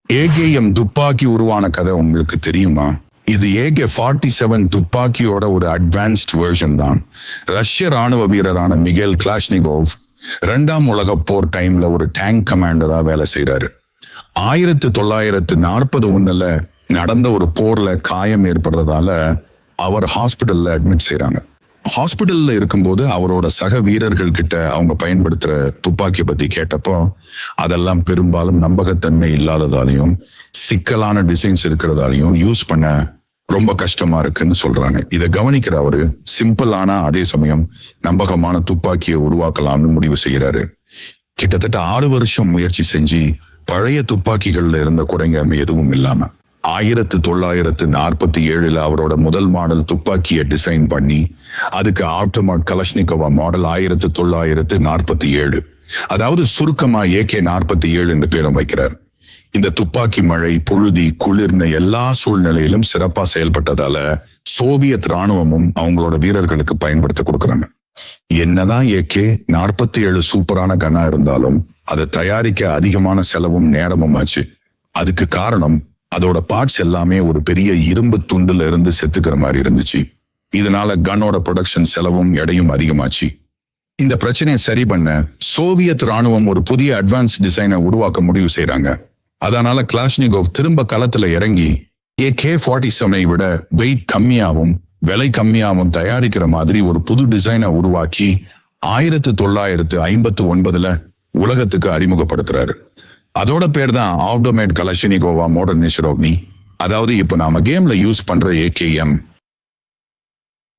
AKM துப்பாக்கி உருவான கதை உங்களுக்கு தெரியுமா? இது AK-47 துப்பாக்கியோட ஒரு அட்வான்ஸ்ட் வெர்ஷன் தான். ரஷ்ய ராணுவ வீரரான மிகேல் கிளாஷ்னிகோவ் 2ஆம் உலகப் போர் டைம்ல ஒரு டேங்க் கமாண்டரா வேலை செய்யறாரு. 1941 நடந்த ஒரு போர்ல காயம் ஏற்படுறதால அவர் ஹாஸ்பிட்டல்ல அட்மிட் செய்யறாங்க. ஹாஸ்பிட்டல்ல இருக்கும்போது அவரோட சக வீரர்கள் கிட்ட அவங்க பயன்படுத்துற துப்பாக்கியை பத்தி கேட்டப்போ அதெல்லாம் பெரும்பாலும் நம்பகத்தன்மை இல்லாததாலையும் சிக்கலான டிசைன்ஸ் இருக்கிறதாலையும் யூஸ் பண்ண ரொம்ப கஷ்டமா இருக்குன்னு சொல்றாங்க. இதை கவனிக்கிற அவரு சிம்பிளான அதே சமயம் நம்பகமான துப்பாக்கியை உருவாக்கலாம்னு முடிவு செய்யறாரு. கிட்டத்தட்ட 6 வருஷம் முயற்சி செஞ்சு பழைய துப்பாக்கிகள்ல இருந்த குறைங்க எதுவும் இல்லாம 1947 அவரோட முதல் மாடல் துப்பாக்கியை டிசைன் பண்ணி அதுக்கு ஆட்டோமேட் கலஷ்னிகோவா மாடல் 1947, அதாவது சுருக்கமா AK-47 என்று பேரும் வைக்கிறார். இந்த துப்பாக்கி மழை, புழுதி, குளிர்ன எல்லா சூழ்நிலையிலும் சிறப்பா செயல்பட்டதால சோவியத் ராணுவமும் அவங்களோட வீரர்களுக்கு பயன்படுத்த கொடுக்கறாங்க. என்னதான் AK-47 சூப்பரான கன்னா இருந்தாலும் அதை தயாரிக்க அதிகமான செலவும் நேரமும் ஆச்சு. அதுக்கு காரணம் அதோட பார்ட்ஸ் எல்லாமே ஒரு பெரிய இரும்பு துண்டுல இருந்து செத்துக்கிற மாதிரி இருந்துச்சு. இதனால கன்னோட ப்ரொடக்ஷன் செலவும் எடையும் அதிகமாச்சு. இந்த பிரச்சனையை சரி பண்ண சோவியத் ராணுவம் ஒரு புதிய அட்வான்ஸ் டிசைனை உருவாக்க முடிவு செய்யறாங்க. அதனால கிளாஷ்னிகோவ் திரும்ப களத்துல இறங்கி AK-47 விட வெயிட் கம்மியாவும் விலை கம்மியாவும் தயாரிக்கிற மாதிரி ஒரு புது டிசைனை உருவாக்கி 1959 உலகத்துக்கு அறிமுகப்படுத்துறாரு. அதோட பேர் தான் ஆட்டோமேட் கலஷ்னிகோவா மாடர்னிஷரோவ்னி. அதாவது இப்ப நாம கேம்ல யூஸ் பண்ற AKM